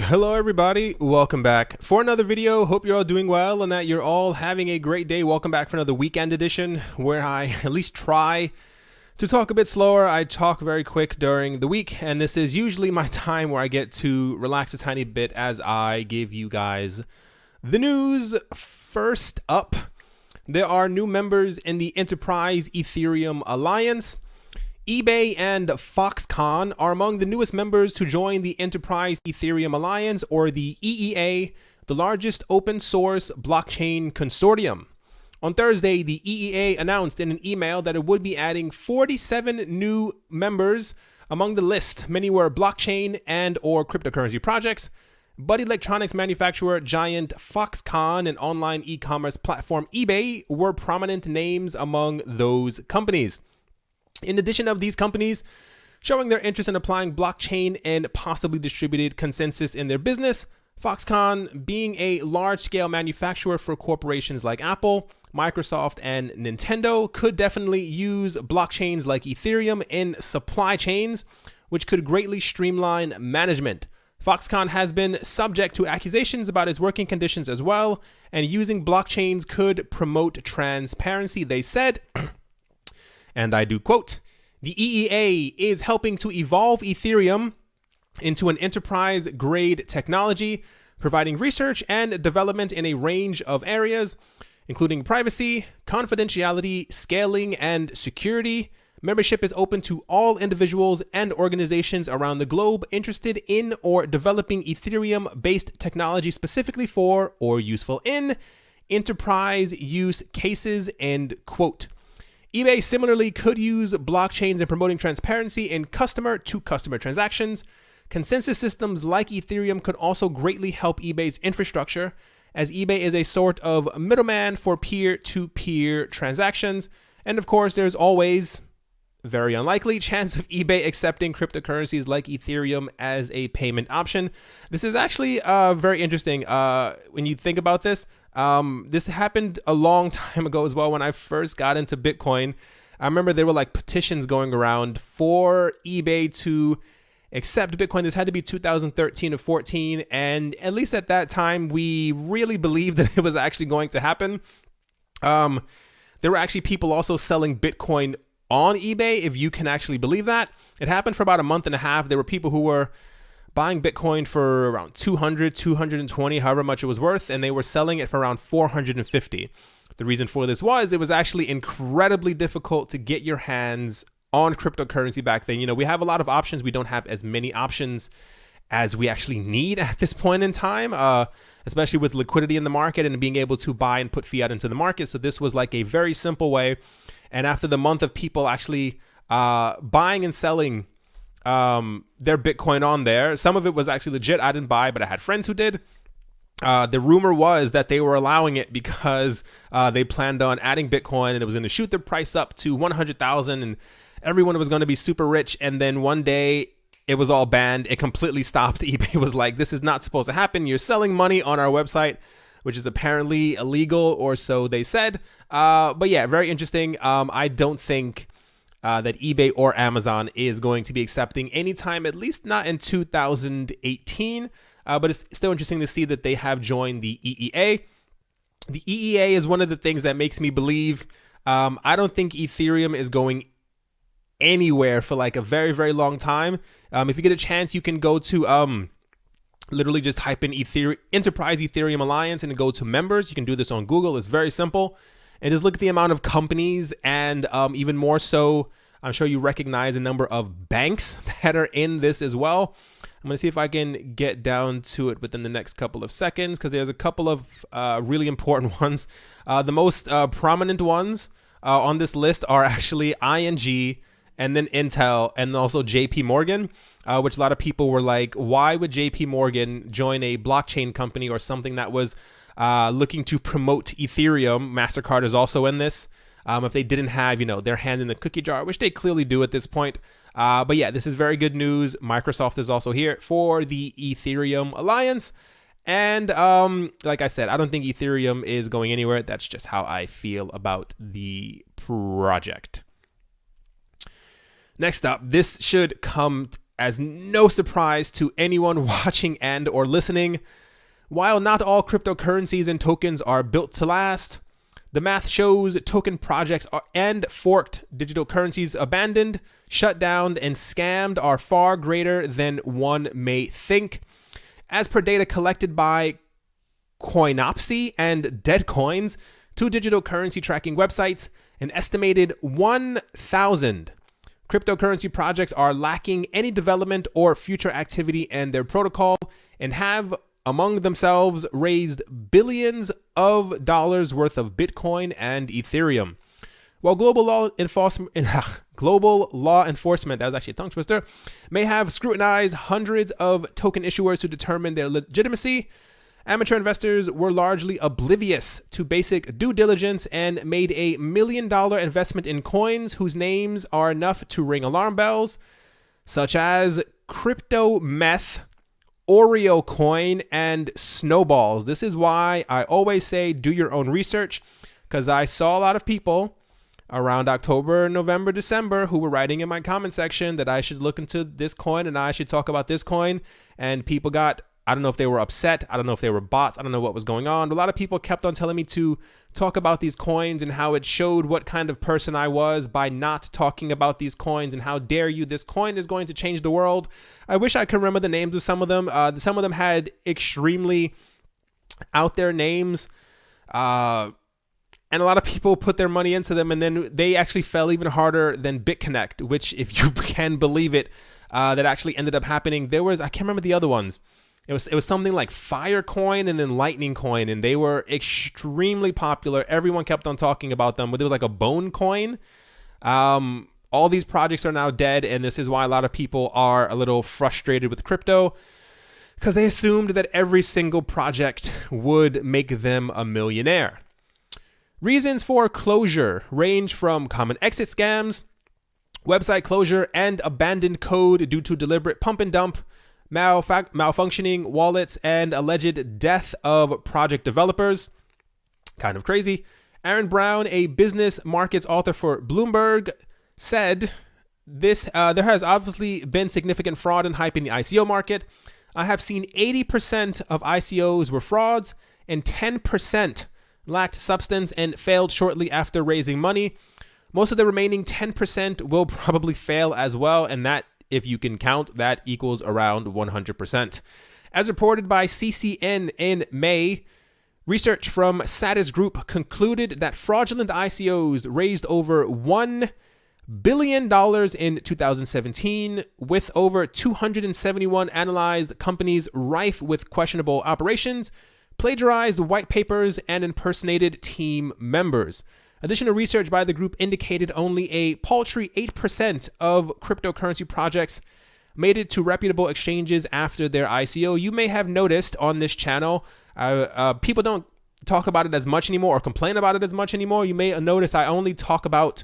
Hello everybody, welcome back for another video. Hope you're all doing well and that you're all having a great day. Welcome back for another weekend edition where I at least try to talk a bit slower. I talk very quick during the week, and this is usually my time where I get to relax a tiny bit as I give you guys the news. First up, there are new members in the Enterprise Ethereum Alliance. eBay and Foxconn are among the newest members to join the Enterprise Ethereum Alliance, or the EEA, the largest open source blockchain consortium. On Thursday, the EEA announced in an email that it would be adding 47 new members. Among the list, many were blockchain and or cryptocurrency projects, but electronics manufacturer giant Foxconn and online e-commerce platform eBay were prominent names among those companies. In addition of these companies showing their interest in applying blockchain and possibly distributed consensus in their business, Foxconn, being a large-scale manufacturer for corporations like Apple, Microsoft, and Nintendo, could definitely use blockchains like Ethereum in supply chains, which could greatly streamline management. Foxconn has been subject to accusations about its working conditions as well, and using blockchains could promote transparency, they said. And I do quote, "The EEA is helping to evolve Ethereum into an enterprise-grade technology, providing research and development in a range of areas, including privacy, confidentiality, scaling, and security. Membership is open to all individuals and organizations around the globe interested in or developing Ethereum-based technology specifically for or useful in enterprise use cases," end quote. eBay similarly could use blockchains in promoting transparency in customer-to-customer transactions. Consensus systems like Ethereum could also greatly help eBay's infrastructure, as eBay is a sort of middleman for peer-to-peer transactions. And of course, there's always very unlikely chance of eBay accepting cryptocurrencies like Ethereum as a payment option. This is actually very interesting when you think about this. This happened a long time ago as well. When I first got into Bitcoin, I remember there were like petitions going around for eBay to accept Bitcoin. This had to be 2013 or 14. And at least at that time, we really believed that it was actually going to happen. There were actually people also selling Bitcoin on eBay, if you can actually believe that. It happened for about a month and a half. There were people who were buying Bitcoin for around 200, 220, however much it was worth, and they were selling it for around 450. The reason for this was it was actually incredibly difficult to get your hands on cryptocurrency back then. You know, we have a lot of options. We don't have as many options as we actually need at this point in time, especially with liquidity in the market and being able to buy and put fiat into the market. So this was like a very simple way. And after the month of people actually buying and selling their Bitcoin on there, some of it was actually legit. I didn't buy, but I had friends who did. The rumor was that they were allowing it because they planned on adding Bitcoin and it was going to shoot the price up to 100,000 and everyone was going to be super rich. And then one day it was all banned. It completely stopped. eBay was like, this is not supposed to happen. You're selling money on our website, which is apparently illegal, or so they said. But yeah, very interesting. I don't think that eBay or Amazon is going to be accepting anytime, at least not in 2018. But it's still interesting to see that they have joined the EEA. The EEA is one of the things that makes me believe I don't think Ethereum is going anywhere for like a very, very long time. If you get a chance, you can go to literally just type in Enterprise Ethereum Alliance and go to members. You can do this on Google. It's very simple. And just look at the amount of companies and even more so, I'm sure you recognize a number of banks that are in this as well. I'm going to see if I can get down to it within the next couple of seconds because there's a couple of really important ones. The most prominent ones on this list are actually ING, and then Intel, and also JP Morgan, which a lot of people were like, why would JP Morgan join a blockchain company or something that was looking to promote Ethereum? MasterCard is also in this. If they didn't have, their hand in the cookie jar, which they clearly do at this point. But yeah, this is very good news. Microsoft is also here for the Ethereum Alliance. And like I said, I don't think Ethereum is going anywhere. That's just how I feel about the project. Next up, this should come as no surprise to anyone watching and or listening, while not all cryptocurrencies and tokens are built to last, the math shows token projects and forked digital currencies abandoned, shut down, and scammed are far greater than one may think. As per data collected by Coinopsy and Deadcoins, two digital currency tracking websites, an estimated 1,000 cryptocurrency projects are lacking any development or future activity in their protocol and have among themselves raised billions of dollars worth of Bitcoin and Ethereum. While global law enforcement, that was actually a tongue twister, may have scrutinized hundreds of token issuers to determine their legitimacy, amateur investors were largely oblivious to basic due diligence and made $1 million investment in coins whose names are enough to ring alarm bells, such as Crypto Meth, Oreo Coin, and Snowballs. This is why I always say do your own research, because I saw a lot of people around October, November, December who were writing in my comment section that I should look into this coin and I should talk about this coin, and people got, I don't know if they were upset, I don't know if they were bots, I don't know what was going on. But a lot of people kept on telling me to talk about these coins and how it showed what kind of person I was by not talking about these coins, and how dare you, this coin is going to change the world. I wish I could remember the names of some of them. Some of them had extremely out there names, and a lot of people put their money into them, and then they actually fell even harder than BitConnect, which, if you can believe it, that actually ended up happening. There was, I can't remember the other ones. It was something like Firecoin and then Lightning Coin, and they were extremely popular. Everyone kept on talking about them, but there was like a Bone Coin. All these projects are now dead, and this is why a lot of people are a little frustrated with crypto, because they assumed that every single project would make them a millionaire. Reasons for closure range from common exit scams, website closure, and abandoned code due to deliberate pump and dump, malfunctioning wallets, and alleged death of project developers. Kind of crazy. Aaron Brown, a business markets author for Bloomberg, said there has obviously been significant fraud and hype in the ICO market. I have seen 80% of ICOs were frauds and 10% lacked substance and failed shortly after raising money. Most of the remaining 10% will probably fail as well, and that, if you can count, that equals around 100%. As reported by CCN in May, research from Satis Group concluded that fraudulent ICOs raised over $1 billion in 2017, with over 271 analyzed companies rife with questionable operations, plagiarized white papers, and impersonated team members. Additional research by the group indicated only a paltry 8% of cryptocurrency projects made it to reputable exchanges after their ICO. You may have noticed on this channel, people don't talk about it as much anymore or complain about it as much anymore. You may notice I only talk about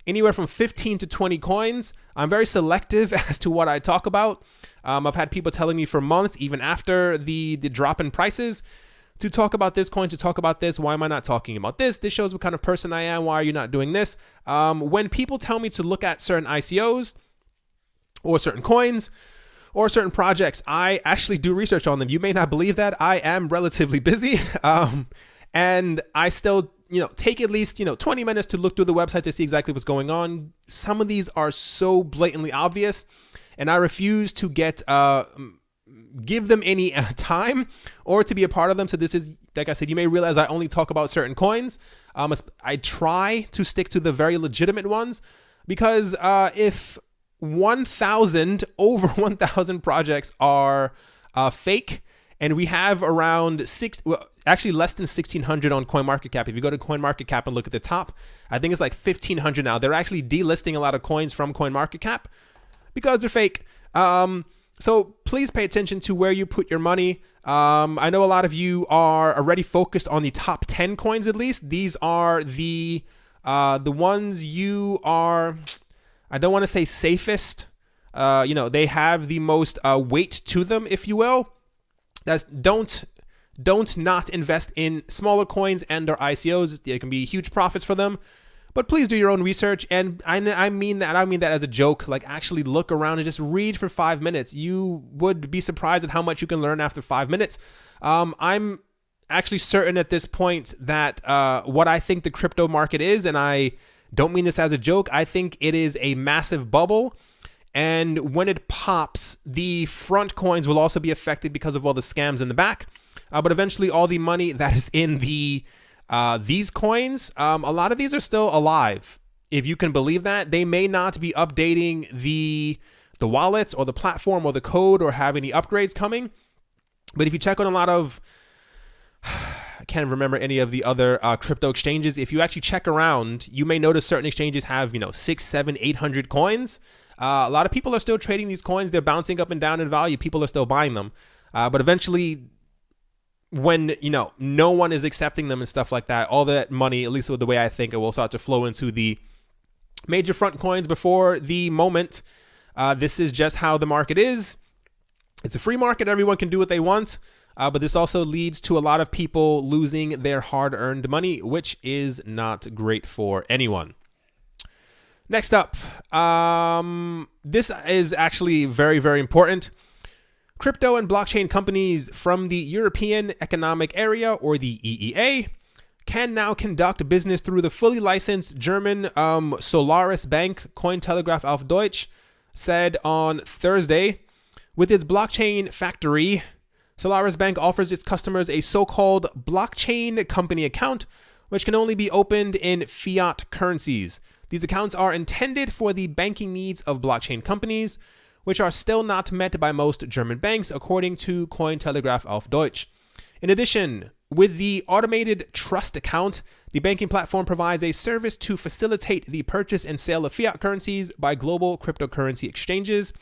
anywhere from 15 to 20 coins. I'm very selective as to what I talk about. I've had people telling me for months, even after the drop in prices, to talk about this coin, to talk about this. Why am I not talking about this? This shows what kind of person I am. Why are you not doing this? When people tell me to look at certain ICOs or certain coins or certain projects, I actually do research on them. You may not believe that. I am relatively busy, and I still take at least 20 minutes to look through the website to see exactly what's going on. Some of these are so blatantly obvious, and I refuse to give them any time or to be a part of them. So this is, like I said, you may realize I only talk about certain coins. I try to stick to the very legitimate ones, because if over 1,000 projects are fake, and we have around less than 1,600 on CoinMarketCap. If you go to CoinMarketCap and look at the top, I think it's like 1,500 now. They're actually delisting a lot of coins from CoinMarketCap because they're fake. So please pay attention to where you put your money. I know a lot of you are already focused on the top 10 coins at least. These are the ones you are, I don't want to say safest. They have the most weight to them, if you will. Don't not invest in smaller coins and their ICOs. There can be huge profits for them. But please do your own research. And I mean that, I don't mean that as a joke. Like, actually look around and just read for 5 minutes. You would be surprised at how much you can learn after 5 minutes. I'm actually certain at this point that what I think the crypto market is, and I don't mean this as a joke, I think it is a massive bubble. And when it pops, the front coins will also be affected because of all the scams in the back. But eventually all the money that is in these coins, a lot of these are still alive. If you can believe that, they may not be updating the wallets or the platform or the code or have any upgrades coming. But if you check on a lot of, I can't remember any of the other crypto exchanges. If you actually check around, you may notice certain exchanges have, 600, 700, 800 coins. A lot of people are still trading these coins. They're bouncing up and down in value. People are still buying them. But eventually, when, no one is accepting them and stuff like that, all that money, at least with the way I think, it will start to flow into the major front coins before the moment. This is just how the market is. It's a free market. Everyone can do what they want. But this also leads to a lot of people losing their hard-earned money, which is not great for anyone. Next up, this is actually very, very important. Crypto and blockchain companies from the European Economic Area, or the EEA, can now conduct business through the fully licensed German Solaris Bank, Cointelegraph auf Deutsch, said on Thursday. With its blockchain factory, Solaris Bank offers its customers a so-called blockchain company account, which can only be opened in fiat currencies. These accounts are intended for the banking needs of blockchain companies, which are still not met by most German banks, according to Cointelegraph auf Deutsch. In addition, with the automated trust account, the banking platform provides a service to facilitate the purchase and sale of fiat currencies by global cryptocurrency exchanges.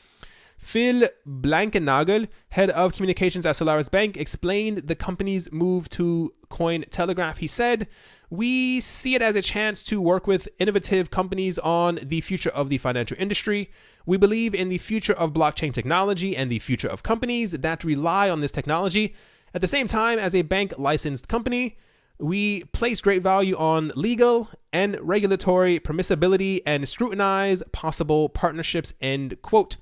Phil Blankenagel, head of communications at Solaris Bank, explained the company's move to Cointelegraph. He said, "We see it as a chance to work with innovative companies on the future of the financial industry. We believe in the future of blockchain technology and the future of companies that rely on this technology. At the same time, as a bank licensed company, we place great value on legal and regulatory permissibility and scrutinize possible partnerships," end quote.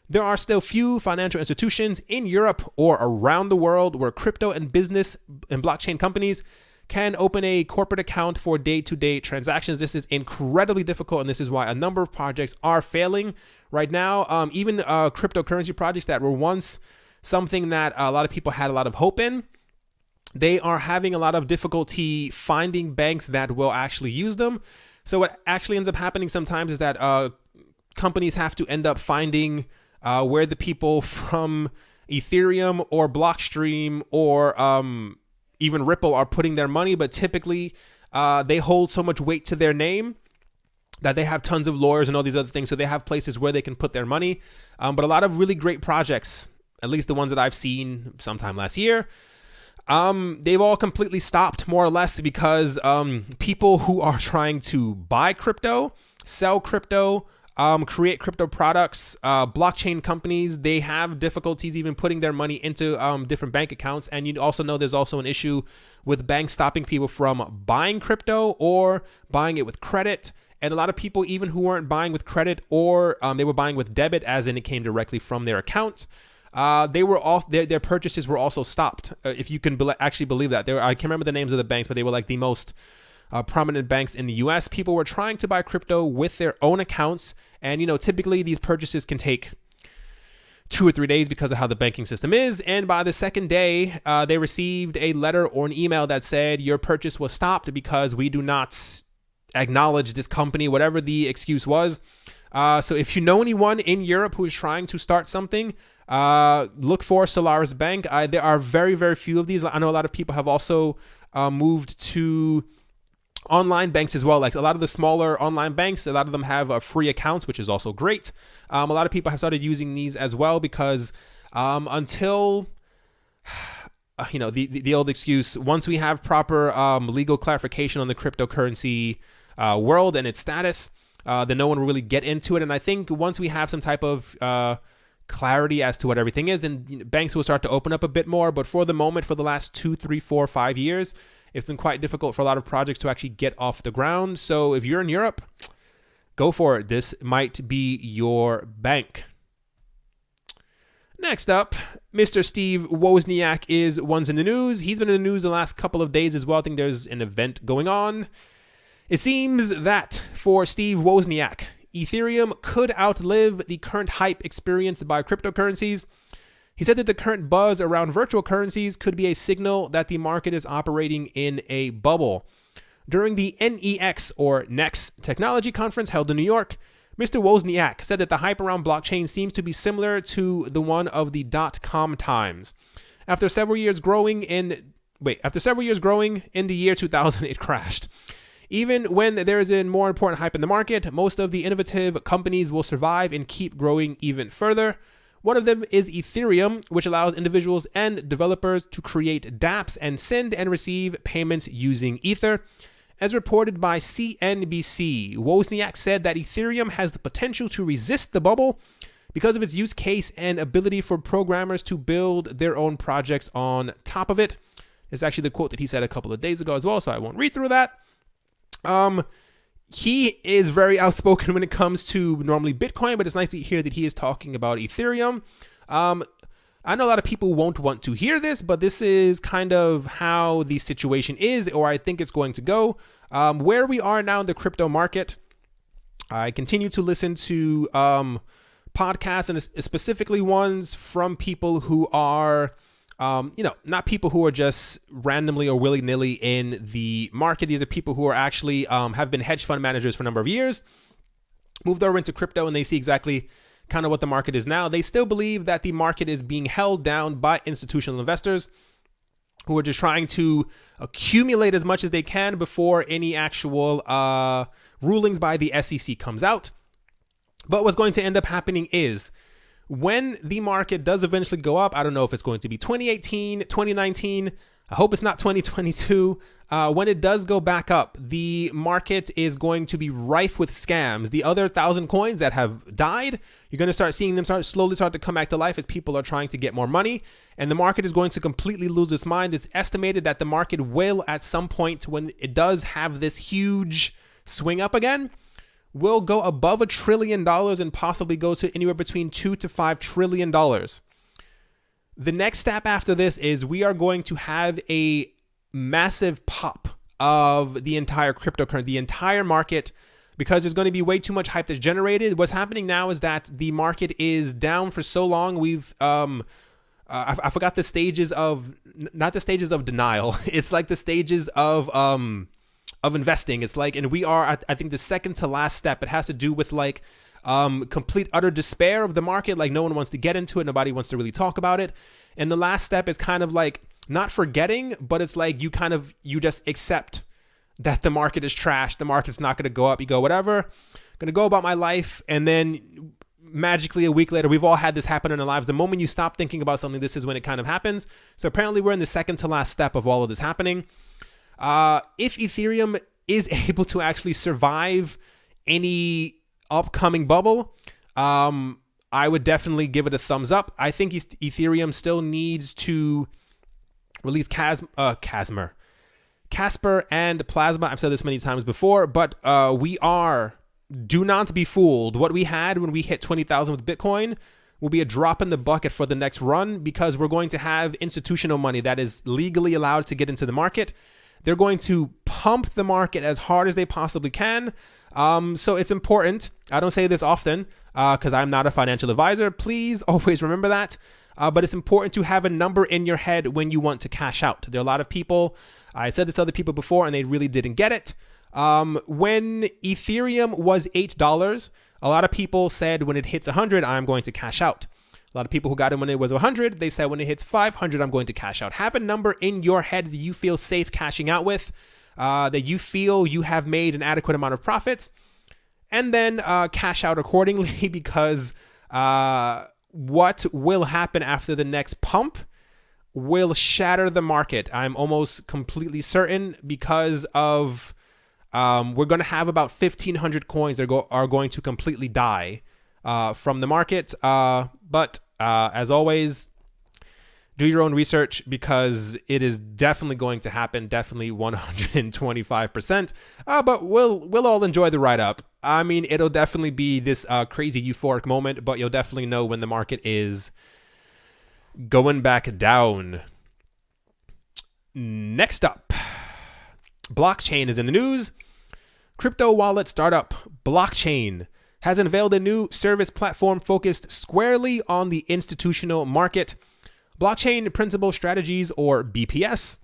There are still few financial institutions in Europe or around the world where crypto and business and blockchain companies can open a corporate account for day-to-day transactions. This is incredibly difficult, and this is why a number of projects are failing right now. Even cryptocurrency projects that were once something that a lot of people had a lot of hope in, they are having a lot of difficulty finding banks that will actually use them. So what actually ends up happening sometimes is that companies have to end up finding where the people from Ethereum or Blockstream or even Ripple are putting their money, but typically they hold so much weight to their name that they have tons of lawyers and all these other things, so they have places where they can put their money. But a lot of really great projects, at least the ones that I've seen sometime last year, they've all completely stopped, more or less, because people who are trying to buy crypto, sell crypto, create crypto products, blockchain companies, they have difficulties even putting their money into different bank accounts. And you also know there's also an issue with banks stopping people from buying crypto or buying it with credit. And a lot of people, even who weren't buying with credit or they were buying with debit, as in it came directly from their account, their purchases were also stopped. If you can actually believe that. I can't remember the names of the banks, but they were like the most prominent banks in the US. People were trying to buy crypto with their own accounts, and typically these purchases can take 2 or 3 days because of how the banking system is. And by the second day, they received a letter or an email that said your purchase was stopped because we do not acknowledge this company, whatever the excuse was. So if you know anyone in Europe who is trying to start something, look for Solaris Bank. There are very, very few of these. I know a lot of people have also moved to online banks as well. Like a lot of the smaller online banks, a lot of them have free accounts, which is also great. A lot of people have started using these as well because until the old excuse, once we have proper legal clarification on the cryptocurrency world and its status, then no one will really get into it. And I think once we have some type of clarity as to what everything is, then banks will start to open up a bit more. But for the moment, for the last 2, 3, 4, 5 years, It's been quite difficult for a lot of projects to actually get off the ground. So if you're in Europe, go for it. This might be your bank. Next up, Mr. Steve Wozniak is one's in the news. He's been in the news the last couple of days as well. I think there's an event going on. It seems that for Steve Wozniak, Ethereum could outlive the current hype experienced by cryptocurrencies. He said that the current buzz around virtual currencies could be a signal that the market is operating in a bubble. During the NEX or NEX technology conference held in New York, Mr. Wozniak said that the hype around blockchain seems to be similar to the one of the dot-com times. After several years growing in the year 2000, it crashed. Even when there is a more important hype in the market, most of the innovative companies will survive and keep growing even further. One of them is Ethereum, which allows individuals and developers to create dApps and send and receive payments using Ether. As reported by CNBC, Wozniak said that Ethereum has the potential to resist the bubble because of its use case and ability for programmers to build their own projects on top of it. It's actually the quote that he said a couple of days ago as well, so I won't read through that. He is very outspoken when it comes to normally Bitcoin, but it's nice to hear that he is talking about Ethereum. I know a lot of people won't want to hear this, but this is kind of how the situation is, or I think it's going to go. Where we are now in the crypto market, I continue to listen to podcasts, and specifically ones from people who are, not people who are just randomly or willy-nilly in the market. These are people who are actually have been hedge fund managers for a number of years, moved over into crypto, and they see exactly kind of what the market is now. They still believe that the market is being held down by institutional investors who are just trying to accumulate as much as they can before any actual rulings by the SEC comes out. But what's going to end up happening is when the market does eventually go up, I don't know if it's going to be 2018, 2019, I hope it's not 2022. When it does go back up, the market is going to be rife with scams. The other 1,000 coins that have died, you're going to start seeing them slowly start to come back to life as people are trying to get more money. And the market is going to completely lose its mind. It's estimated that the market will, at some point, when it does have this huge swing up again, will go above $1 trillion and possibly go to anywhere between $2 to $5 trillion. The next step after this is we are going to have a massive pop of the entire cryptocurrency, the entire market, because there's going to be way too much hype that's generated. What's happening now is that the market is down for so long. We've, I forgot the stages of, not the stages of denial. It's like the stages of investing. It's like, and we are at, I think, the second to last step. It has to do with like, complete utter despair of the market. Like no one wants to get into it. Nobody wants to really talk about it. And the last step is kind of like not forgetting, but it's like you just accept that the market is trash. The market's not going to go up. You go, whatever, going to go about my life. And then magically a week later, we've all had this happen in our lives. The moment you stop thinking about something, this is when it kind of happens. So apparently we're in the second to last step of all of this happening. If Ethereum is able to actually survive any upcoming bubble, I would definitely give it a thumbs up. I think Ethereum still needs to release Casper and Plasma. I've said this many times before, but do not be fooled. What we had when we hit 20,000 with Bitcoin will be a drop in the bucket for the next run, because we're going to have institutional money that is legally allowed to get into the market. They're going to pump the market as hard as they possibly can. So it's important. I don't say this often because I'm not a financial advisor. Please always remember that. But it's important to have a number in your head when you want to cash out. There are a lot of people, I said this to other people before, and they really didn't get it. When Ethereum was $8, a lot of people said when it hits 100, I'm going to cash out. A lot of people who got in when it was 100, they said when it hits 500, I'm going to cash out. Have a number in your head that you feel safe cashing out with, that you feel you have made an adequate amount of profits, and then cash out accordingly, because what will happen after the next pump will shatter the market. I'm almost completely certain, because of we're going to have about 1,500 coins that are going to completely die from the market. But as always, Do your own research because it is definitely going to happen, definitely 125%. But we'll all enjoy the ride up. I mean, it'll definitely be this crazy euphoric moment, but you'll definitely know when the market is going back down. Next up, blockchain is in the news. Crypto wallet startup Blockchain has unveiled a new service platform focused squarely on the institutional market. Blockchain Principal Strategies, or BPS,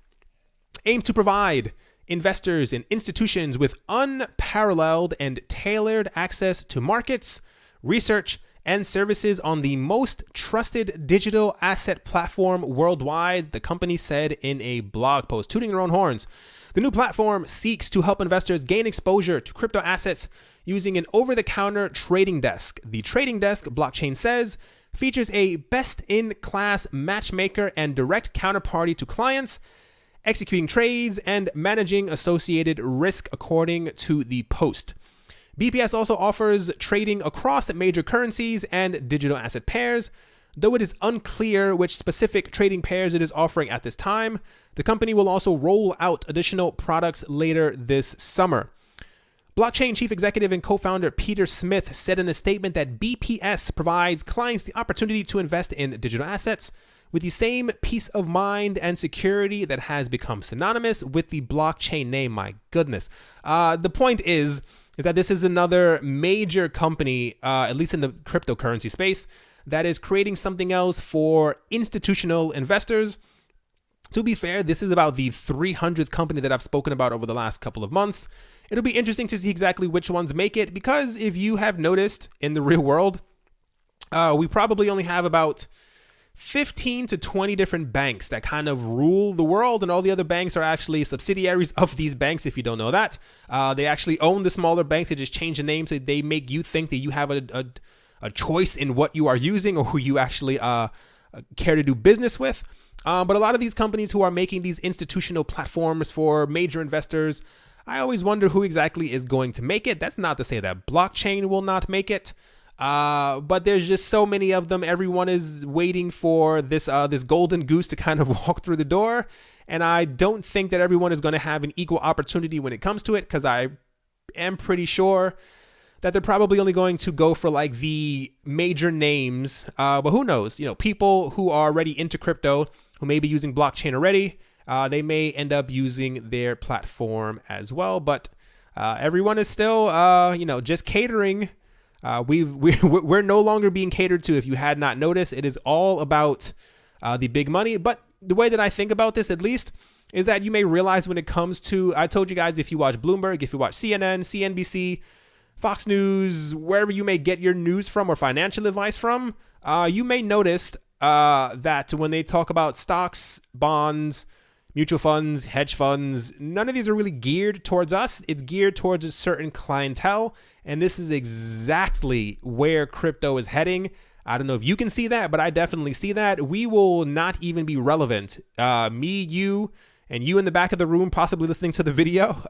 aims to provide investors and institutions with unparalleled and tailored access to markets, research, and services on the most trusted digital asset platform worldwide, the company said in a blog post, tooting their own horns. The new platform seeks to help investors gain exposure to crypto assets using an over-the-counter trading desk. The trading desk, Blockchain says, features a best-in-class matchmaker and direct counterparty to clients, executing trades and managing associated risk, according to the post. BPS also offers trading across major currencies and digital asset pairs. Though it is unclear which specific trading pairs it is offering at this time, the company will also roll out additional products later this summer. Blockchain chief executive and co-founder Peter Smith said in a statement that BPS provides clients the opportunity to invest in digital assets with the same peace of mind and security that has become synonymous with the blockchain name. My goodness. The point is that this is another major company, at least in the cryptocurrency space, that is creating something else for institutional investors. To be fair, this is about the 300th company that I've spoken about over the last couple of months. It'll be interesting to see exactly which ones make it, because if you have noticed in the real world, we probably only have about 15 to 20 different banks that kind of rule the world, and all the other banks are actually subsidiaries of these banks, if you don't know that. They actually own the smaller banks. They just change the name so they make you think that you have a choice in what you are using or who you actually care to do business with. But a lot of these companies who are making these institutional platforms for major investors, I always wonder who exactly is going to make it. That's not to say that blockchain will not make it, but there's just so many of them. Everyone is waiting for this golden goose to kind of walk through the door, and I don't think that everyone is going to have an equal opportunity when it comes to it, because I am pretty sure that they're probably only going to go for like the major names, but who knows? You know, people who are already into crypto, who may be using blockchain already, they may end up using their platform as well. But everyone is still, just catering. We're no longer being catered to. If you had not noticed, it is all about the big money. But the way that I think about this, at least, is that you may realize when it comes to, I told you guys, if you watch Bloomberg, if you watch CNN, CNBC, Fox News, wherever you may get your news from or financial advice from, you may notice that when they talk about stocks, bonds, mutual funds, hedge funds, none of these are really geared towards us. It's geared towards a certain clientele, and this is exactly where crypto is heading. I don't know if you can see that, but I definitely see that. We will not even be relevant. Me, you, and you in the back of the room possibly listening to the video.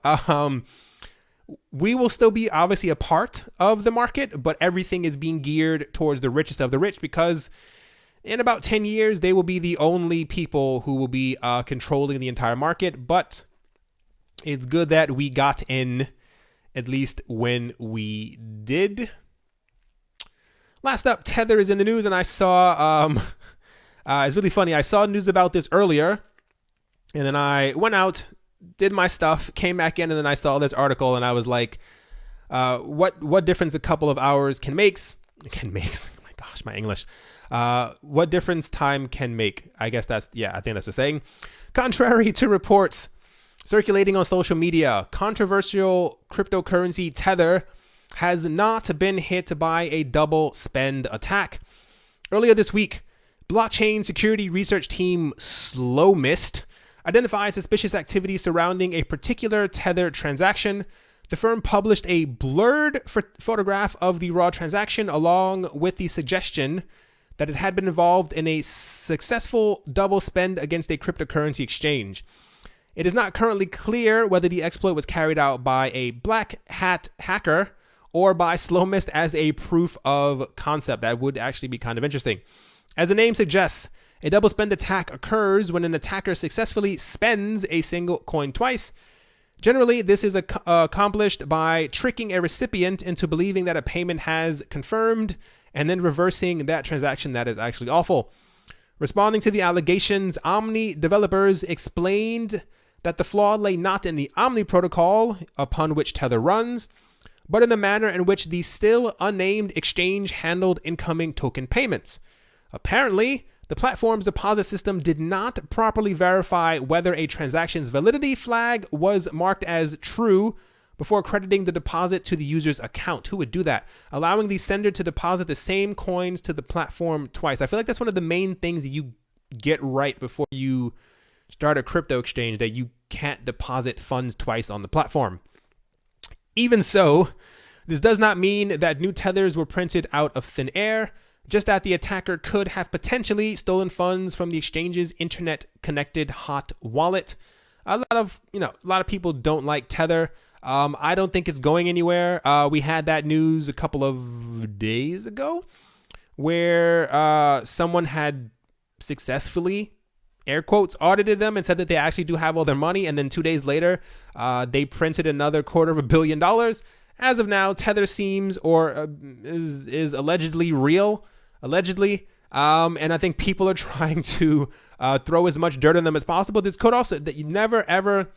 We will still be obviously a part of the market, but everything is being geared towards the richest of the rich, because in about 10 years, they will be the only people who will be controlling the entire market. But it's good that we got in, at least when we did. Last up, Tether is in the news, and I saw, it's really funny. I saw news about this earlier, and then I went out, did my stuff, came back in, and then I saw this article, and I was like, what difference a couple of hours can make? Oh my gosh, my English. What difference time can make? I think that's the saying. Contrary to reports circulating on social media, controversial cryptocurrency Tether has not been hit by a double spend attack. Earlier this week, blockchain security research team Slowmist identified suspicious activity surrounding a particular Tether transaction. The firm published a blurred photograph of the raw transaction along with the suggestion that it had been involved in a successful double spend against a cryptocurrency exchange. It is not currently clear whether the exploit was carried out by a black hat hacker or by Slowmist as a proof of concept. That would actually be kind of interesting. As the name suggests, A double spend attack occurs when an attacker successfully spends a single coin twice. Generally, this is accomplished by tricking a recipient into believing that a payment has confirmed and then reversing that transaction that is actually awful. Responding to the allegations, Omni developers explained that the flaw lay not in the Omni protocol upon which Tether runs, but in the manner in which the still unnamed exchange handled incoming token payments. Apparently, the platform's deposit system did not properly verify whether a transaction's validity flag was marked as true before crediting the deposit to the user's account. Who would do that? Allowing the sender to deposit the same coins to the platform twice. I feel like that's one of the main things you get right before you start a crypto exchange, that you can't deposit funds twice on the platform. Even so, this does not mean that new tethers were printed out of thin air, just that the attacker could have potentially stolen funds from the exchange's internet-connected hot wallet. A lot of people don't like Tether. I don't think it's going anywhere. We had that news a couple of days ago where someone had successfully, air quotes, audited them and said that they actually do have all their money. And then 2 days later, they printed another $250 million. As of now, Tether seems is allegedly real. Allegedly. And I think people are trying to throw as much dirt on them as possible. This could also, that you never ever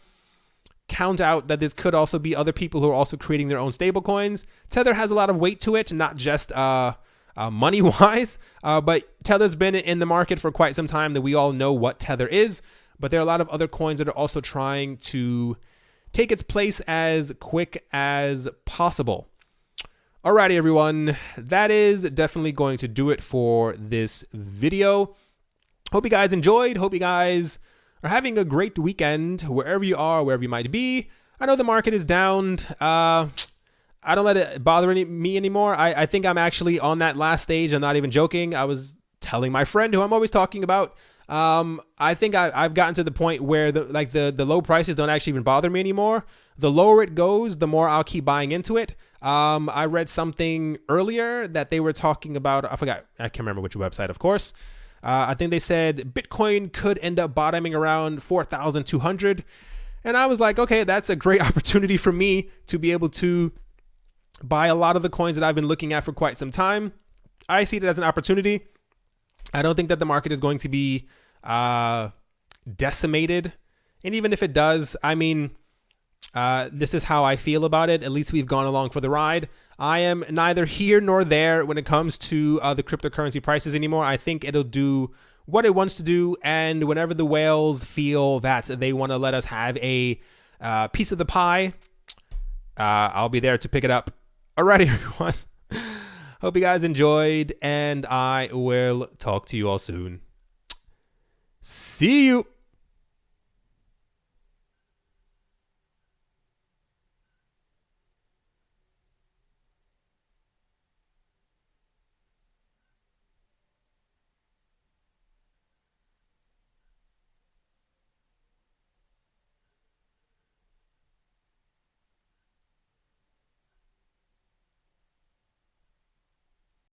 count out that this could also be other people who are also creating their own stable coins. Tether has a lot of weight to it, not just money wise, but Tether's been in the market for quite some time, that we all know what Tether is, but there are a lot of other coins that are also trying to take its place as quick as possible. Alrighty, everyone, that is definitely going to do it for this video. Hope you guys enjoyed. Hope you guys are having a great weekend wherever you are, wherever you might be. I know the market is down. I don't let it bother me anymore. I think I'm actually on that last stage. I'm not even joking. I was telling my friend who I'm always talking about. I think I've gotten to the point where the low prices don't actually even bother me anymore. The lower it goes, the more I'll keep buying into it. I read something earlier that they were talking about. I can't remember which website, of course. I think they said Bitcoin could end up bottoming around 4,200. And I was like, okay, that's a great opportunity for me to be able to buy a lot of the coins that I've been looking at for quite some time. I see it as an opportunity. I don't think that the market is going to be decimated. And even if it does, I mean, this is how I feel about it. At least we've gone along for the ride. I am neither here nor there when it comes to the cryptocurrency prices anymore. I think it'll do what it wants to do. And whenever the whales feel that they want to let us have a piece of the pie, I'll be there to pick it up. Alrighty, everyone. Hope you guys enjoyed, and I will talk to you all soon. See you.